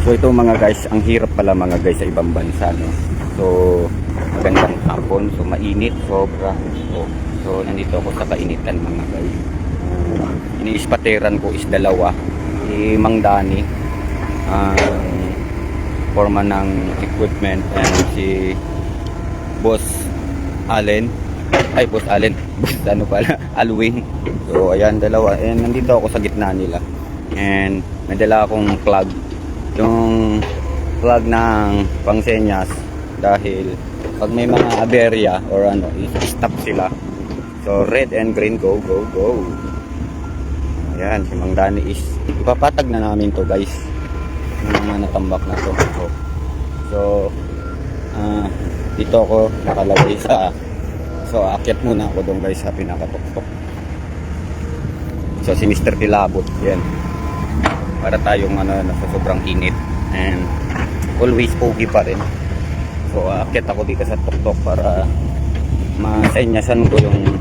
So ito mga guys, ang hirap pala mga guys sa ibang bansa, no? So magandang hapon, so mainit sobra. So nandito ako sa kainitan mga guys. Iniispateran ko is dalawa, si Mang Dani, ang forma ng equipment, and si Boss Allen, Boss ano pala, Alwin. So ayan dalawa, and nandito ako sa gitna nila, and may dala akong plug, yung plug ng pangsenyas, dahil pag may mga aberya or ano, i-stop sila. So red and green, go go go. Ayan, si Mang Dani is ipapatag na namin to guys, yung mga natambak na to. So dito ako nakalagay sa, so aakyat muna ako doon guys sa pinakatuktok. So si Mr. Kilabot, yan, para tayong nasa sobrang init, and always pogi pa rin. So aakyat ako dito sa tuktok para masenyasan ko yung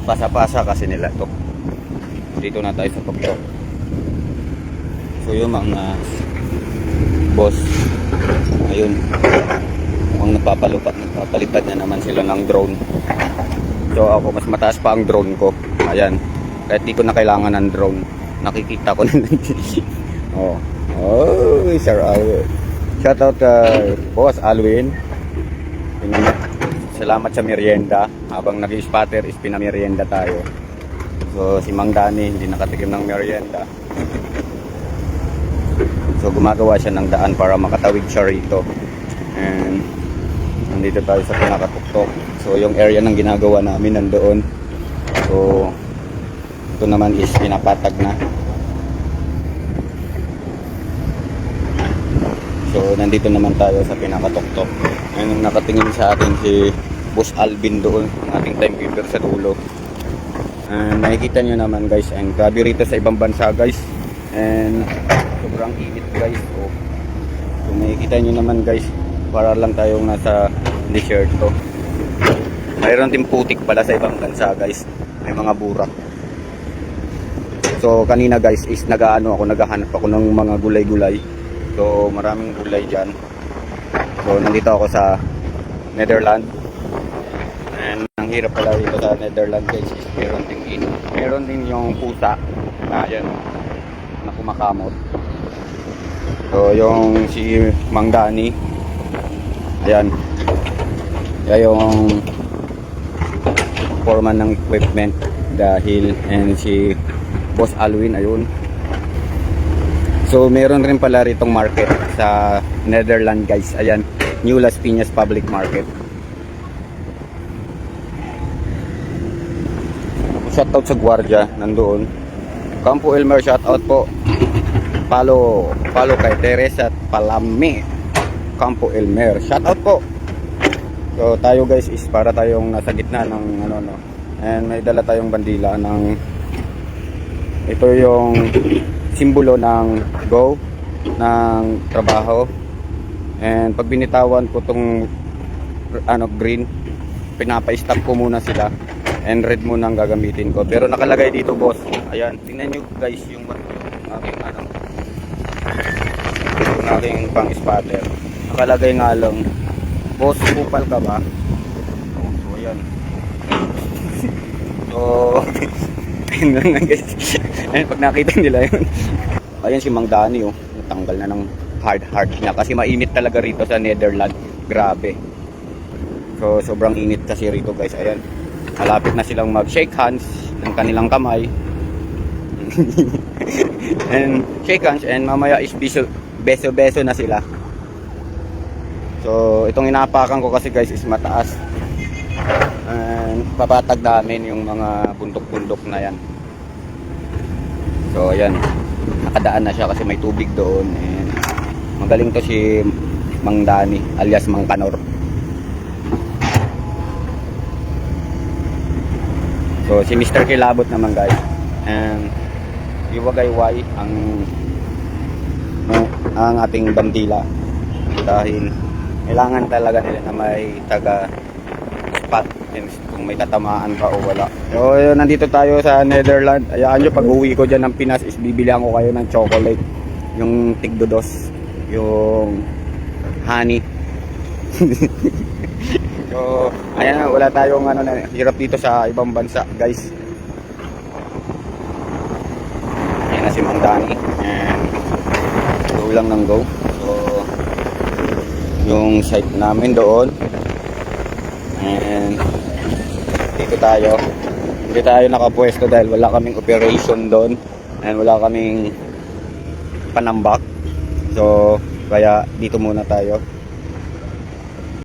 pasa-pasa kasi nila to. Dito na tayo sa tuktok. So yung mga boss, ayun, mukhang nagpapalipad na naman sila ng drone. So ako, mas mataas pa ang drone ko. Ayan, kahit di ko na kailangan ng drone, nakikita ko na. Sir Alwin, shout out Boss Alwin. Salamat sa merienda. Habang nag-spatter is pinamerienda tayo. So si Mang Dani hindi nakatikim ng merienda, so gumagawa siya ng daan para makatawid siya rito. And nandito tayo sa pinakatuktok. So yung area ng ginagawa namin nandoon. So ito naman is pinapatag na. So nandito naman tayo sa pinakatuktok. And nakatingin sa atin si Boss Alvin doon, ang ating timekeeper sa dulo. And nakikita nyo naman guys, and grabe rito sa ibang bansa guys, and sobrang init guys. So nakikita nyo naman guys, para lang tayong nasa desert to. Mayroon din putik pala sa ibang bansa guys, may mga burak. So kanina guys is naghahanap ako ng mga gulay-gulay. So maraming gulay dyan. So nandito ako sa Netherlands, and ang hirap pala dito sa Netherlands guys is meron din yung pusa na yan na kumakamot. So yung si Mang Dani, ayan, yung foreman ng equipment dahil, and si Boss Alwin, ayun. So meron rin pala ritong market sa Netherlands guys, ayan, New Las Piñas Public Market. Shoutout sa Guardia, nandoon. Campo Elmer, shoutout po. Follow kay Teresa at Palame, Campo Elmer, shoutout po. So tayo guys is para tayong nasa gitna ng and may dala tayong bandila ng, ito yung simbolo ng go ng trabaho. And pag binitawan ko tong green, pinapa-stop ko muna sila, and red muna ang gagamitin ko. Pero nakalagay dito boss, ayan, tingnan nyo guys yung aking pang spatter. Nakalagay nga lang, boss, kupal ka ba? So ayan. So ayun lang guys. Ayun, pag nakita nila yun. Ayan si Mang Dani, natanggal na ng hard niya kasi mainit talaga rito sa Netherlands. Grabe. So sobrang init kasi rito guys. Ayan, malapit na silang mag-shake hands ng kanilang kamay. And shake hands, and mamaya is beso na sila. So itong inapakan ko kasi guys is mataas, and papatag namin yung mga bundok-bundok na yan. So ayan, nakadaan na siya kasi may tubig doon, and magaling to si Mang Dani alias Mang Kanor. So si Mr. Kilabot naman guys, and iwagayway ang ating bandila dahil kailangan talaga nila na may taga spot kung may tatamaan pa o wala. So yun, nandito tayo sa Netherlands. Ayaan nyo, pag uwi ko dyan ng Pinas is bibilihan ko kayo ng chocolate, yung tigdodos. yung honey. So, ayan, wala tayong ano na hirap dito sa ibang bansa, guys. Ayan na si Mang Dani. And go lang ng go. So, yung site namin doon. And dito tayo. Hindi tayo nakapwesto dahil wala kaming operation doon. And wala kaming panambak. So, kaya dito muna tayo.